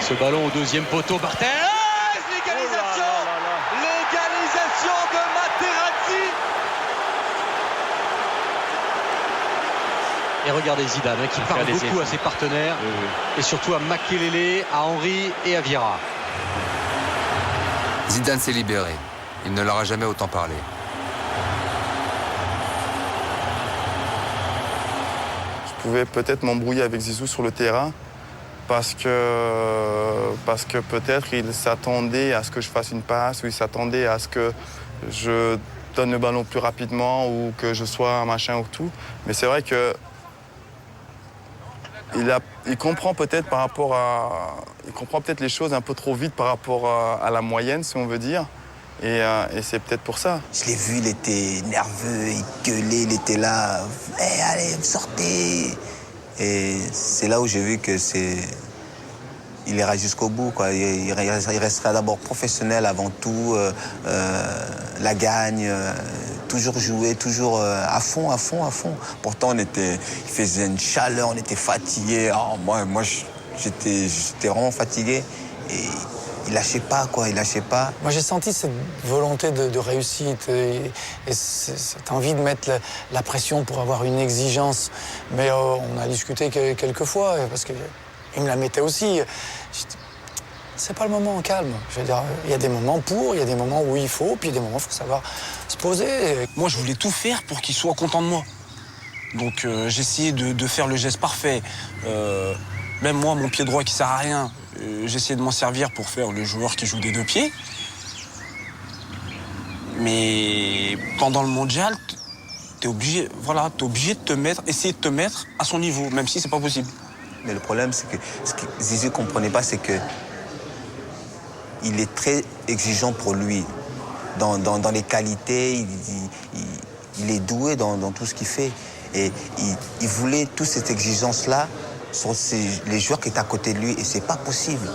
Ce ballon au deuxième poteau, Barthez, l'égalisation, l'égalisation de Materazzi. Et regardez Zidane qui parle beaucoup à ses partenaires et surtout à Makelele, à Henry et à Vieira. Zidane s'est libéré. Il ne leur a jamais autant parlé. Je pouvais peut-être m'embrouiller avec Zizou sur le terrain parce que peut-être il s'attendait à ce que je fasse une passe ou il s'attendait à ce que je donne le ballon plus rapidement ou que je sois un machin ou tout. Mais c'est vrai que il comprend peut-être il comprend peut-être les choses un peu trop vite par rapport à la moyenne, si on veut dire. Et c'est peut-être pour ça. Je l'ai vu, il était nerveux, il gueulait, il était là. Hey, allez, sortez. Et c'est là où j'ai vu que il ira jusqu'au bout, quoi. Il restera d'abord professionnel avant tout, la gagne, toujours jouer, toujours à fond. Pourtant, il faisait une chaleur, on était fatigués. Alors, moi j'étais vraiment fatigué. Et il lâchait pas, quoi, il lâchait pas. Moi, j'ai senti cette volonté de réussite et cette envie de mettre la pression pour avoir une exigence. Mais on a discuté quelques fois, parce qu'il me la mettait aussi. C'est pas le moment calme. Je veux dire, il y a des moments il y a des moments où il faut, puis il y a des moments où il faut savoir se poser. Moi, je voulais tout faire pour qu'il soit content de moi. Donc, j'essayais de faire le geste parfait. Même moi, mon pied droit qui sert à rien, j'essayais de m'en servir pour faire le joueur qui joue des deux pieds. Mais pendant le mondial, t'es obligé de essayer de te mettre à son niveau, même si c'est pas possible. Mais le problème, c'est que ce que Zizou ne comprenait pas, c'est que il est très exigeant pour lui. Dans les qualités, il est doué dans tout ce qu'il fait. Et il voulait toute cette exigence-là sur les joueurs qui étaient à côté de lui. Et c'est pas possible.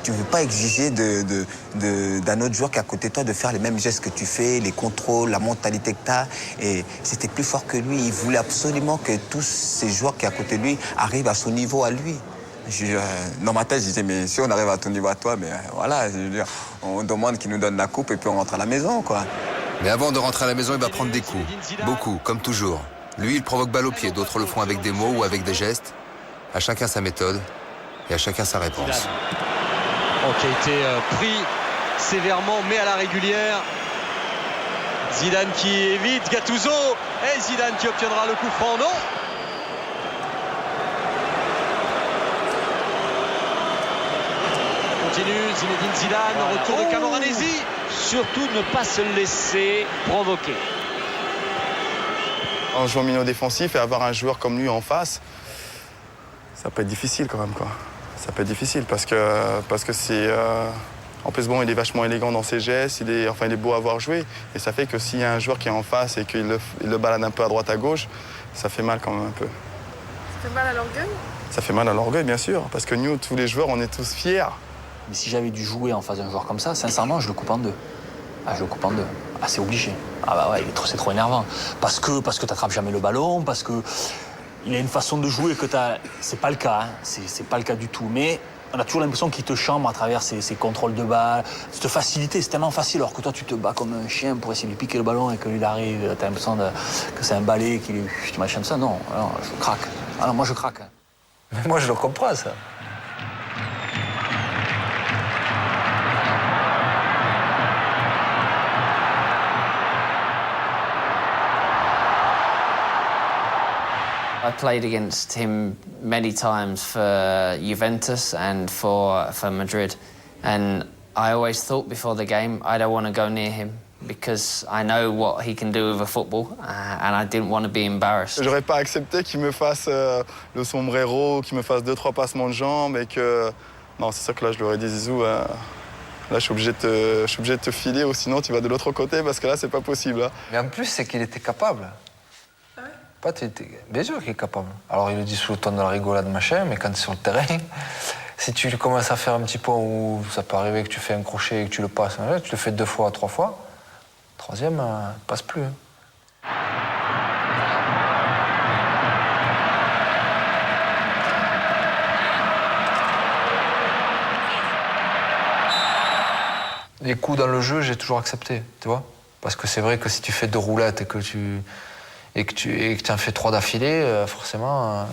Tu ne veux pas exiger d'un autre joueur qui est à côté de toi de faire les mêmes gestes que tu fais, les contrôles, la mentalité que tu as. Et c'était plus fort que lui. Il voulait absolument que tous ces joueurs qui sont à côté de lui arrivent à son niveau à lui. Dans ma tête, je disais, mais si on arrive à ton niveau à toi, mais voilà, je veux dire, on demande qu'il nous donne la coupe et puis on rentre à la maison, quoi. Mais avant de rentrer à la maison, il va prendre des coups. Beaucoup, comme toujours. Lui, il provoque balle au pied. D'autres le font avec des mots ou avec des gestes. À chacun sa méthode et à chacun sa réponse. Qui a été pris sévèrement, mais à la régulière. Zidane qui évite Gattuso. Et Zidane qui obtiendra le coup franc, non. Continue, Zinedine Zidane, retour de Camoranesi. Surtout ne pas se laisser provoquer. En jouant milieu défensif et avoir un joueur comme lui en face, ça peut être difficile quand même, quoi. Ça peut être difficile parce que c'est... En plus, bon, il est vachement élégant dans ses gestes, il est beau à voir jouer. Et ça fait que s'il y a un joueur qui est en face et qu'il le balade un peu à droite, à gauche, ça fait mal quand même un peu. Ça fait mal à l'orgueil? Ça fait mal à l'orgueil, bien sûr. Parce que nous, tous les joueurs, on est tous fiers. Mais si j'avais dû jouer en face d'un joueur comme ça, sincèrement, je le coupe en deux. Ah, je le coupe en deux. Ah, c'est obligé. Ah bah ouais, c'est trop énervant. Parce que t'attrapes jamais le ballon, parce que il a une façon de jouer que t'as... C'est pas le cas, hein. C'est pas le cas du tout. Mais on a toujours l'impression qu'il te chambre à travers ses contrôles de balle. Cette facilité, c'est tellement facile. Alors que toi, tu te bats comme un chien pour essayer de lui piquer le ballon et que lui arrive, t'as l'impression que c'est un balai, qu'il est machin de ça. Non, alors, je craque. Alors moi, je craque. Mais moi, je le comprends, ça. I played against him many times for Juventus and for Madrid. And I always thought before the game, I don't want to go near him because I know what he can do with a football and I didn't want to be embarrassed. J'aurais pas accepté qu'il me fasse le sombrero, qu'il me fasse 2-3 passements de jambes et que... Non, c'est ça que là, je lui aurais dit, Zizou, là, je suis obligé de te filer ou sinon tu vas de l'autre côté parce que là, c'est pas possible. Hein. Mais en plus, c'est qu'il était capable. Bien sûr qu'il est capable. Alors il le dit sous le ton de la rigolade, machin, mais quand tu es sur le terrain, si tu commences à faire un petit point où ça peut arriver que tu fais un crochet et que tu le passes, tu le fais 2 fois, 3 fois, troisième, il passe plus. Hein. Les coups dans le jeu, j'ai toujours accepté, tu vois. Parce que c'est vrai que si tu fais 2 roulettes et que tu en fais 3 d'affilée, forcément,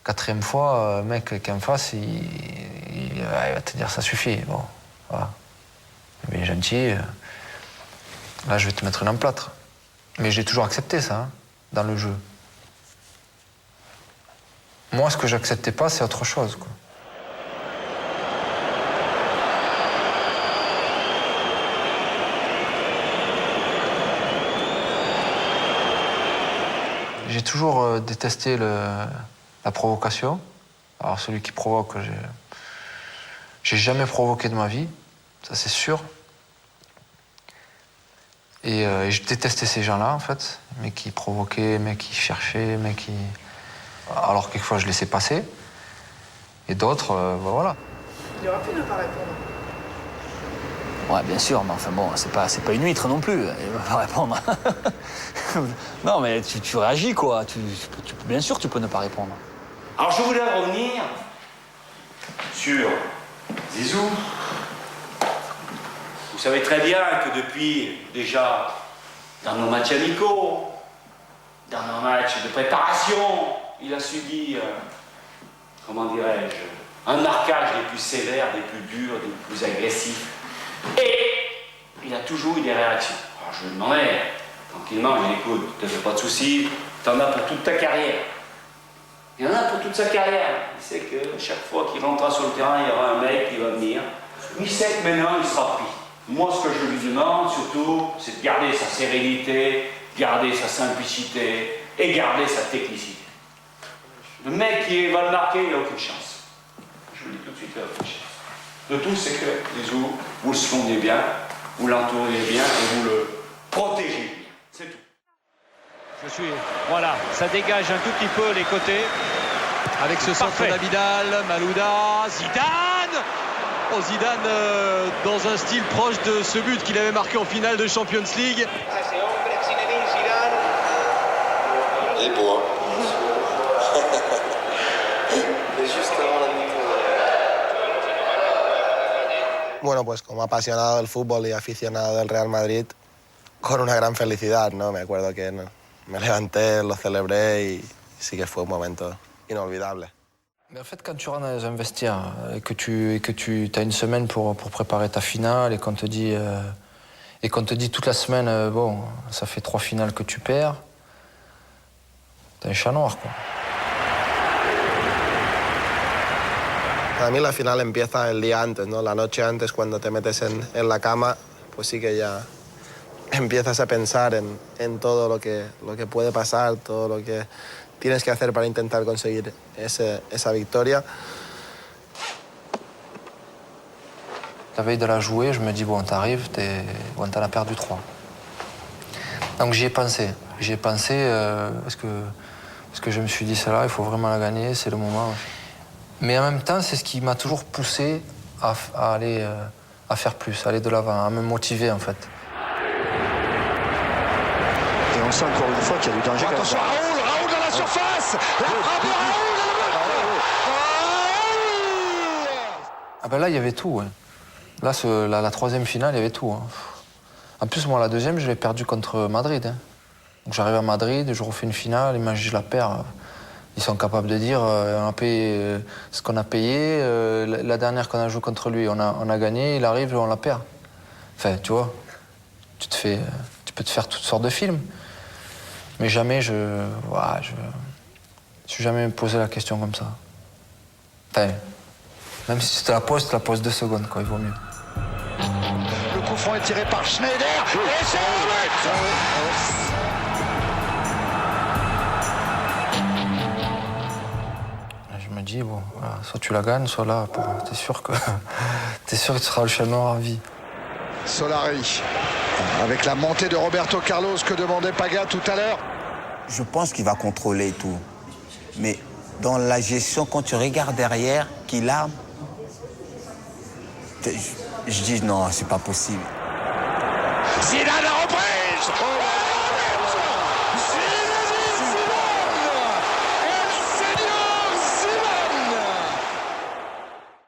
4e fois, mec qui est en face, il va te dire ça suffit. Bon, voilà. Il est bien gentil. Là, je vais te mettre une emplâtre. Mais j'ai toujours accepté ça, hein, dans le jeu. Moi, ce que j'acceptais pas, c'est autre chose, quoi. J'ai toujours détesté la provocation. Alors celui qui provoque, j'ai jamais provoqué de ma vie, ça c'est sûr. Et je détestais ces gens-là en fait, mais qui provoquaient, mais qui cherchaient, mais qui... Alors quelquefois je laissais passer, et d'autres, voilà. Il aurait pu ne pas répondre. Ouais, bien sûr, mais enfin bon, c'est pas une huître non plus, il va pas répondre. Non, mais tu réagis, quoi. Bien sûr, tu peux ne pas répondre. Alors, je voulais revenir sur Zizou. Vous savez très bien que depuis, déjà, dans nos matchs amicaux, dans nos matchs de préparation, il a subi, comment dirais-je, un marquage des plus sévères, des plus durs, des plus agressifs. Et il a toujours eu des réactions. Alors je lui demandais, tranquillement, je lui dis, écoute, ne te fais pas de soucis, t'en as pour toute ta carrière. Il y en a pour toute sa carrière. Il sait que chaque fois qu'il rentrera sur le terrain, il y aura un mec qui va venir. Il sait que maintenant, il sera pris. Moi, ce que je lui demande, surtout, c'est de garder sa sérénité, garder sa simplicité et garder sa technicité. Le mec qui va le marquer, il n'a aucune chance. Je vous le dis tout de suite, il n'a aucune chance. Le tout, c'est que Zizou, vous le secondez bien, vous l'entourez bien et vous le protégez bien. C'est tout. Voilà, ça dégage un tout petit peu les côtés. Avec ce centre d'Abidal, Malouda, Zidane. Oh, Zidane dans un style proche de ce but qu'il avait marqué en finale de Champions League. Il est beau, hein. Il est juste avant la mi-temps. Bueno, pues como apasionado del fútbol y aficionado del Real Madrid, con una gran felicidad, ¿no? Me acuerdo que me levanté, lo celebré y sí que fue un momento inolvidable. Mais en fait, quand tu rentres dans un vestiaire et que tu as une semaine pour préparer ta finale et qu'on te dit toute la semaine, bon, ça fait 3 finales que tu perds, t'es un chat noir, quoi. Para mí la final empieza el día antes, ¿no? La noche antes, cuando te metes en la cama, pues sí que ya empiezas a pensar en todo lo que puede pasar, todo lo que tienes que hacer para intentar conseguir esa victoria. La veille de la jouer, je me dis, bon, t'arrives, t'en as perdu 3. Donc j'y ai pensé. Parce que je me suis dit, celle-là, il faut vraiment la gagner, c'est le moment. Mais en même temps, c'est ce qui m'a toujours poussé à aller à faire plus, à aller de l'avant, à me motiver, en fait. Et on sent encore une fois qu'il y a du danger. Attention, Raoul dans la surface. La frappe de Raoul. Ah ben là, il y avait tout. Ouais. Là, la 3e finale, il y avait tout. Hein. En plus, moi, la 2e, je l'ai perdue contre Madrid. Hein. Donc j'arrive à Madrid, je refais une finale, imagine, je la perds. Ils sont capables de dire on a payé ce qu'on a payé. La dernière qu'on a joué contre lui, on a gagné. Il arrive, on la perd. Enfin, tu vois, tu peux te faire toutes sortes de films. Mais jamais je suis jamais posé la question comme ça. Enfin, même si tu te la poses 2 secondes, quoi, il vaut mieux. Le coup franc est tiré par Schneider. Et c'est un but. Je me dis, bon, voilà, soit tu la gagnes, soit là, t'es sûr que tu seras le chat noir à vie. Solari, avec la montée de Roberto Carlos que demandait Paga tout à l'heure. Je pense qu'il va contrôler tout. Mais dans la gestion, quand tu regardes derrière, qu'il arme, je dis non, c'est pas possible. Zidane la reprise.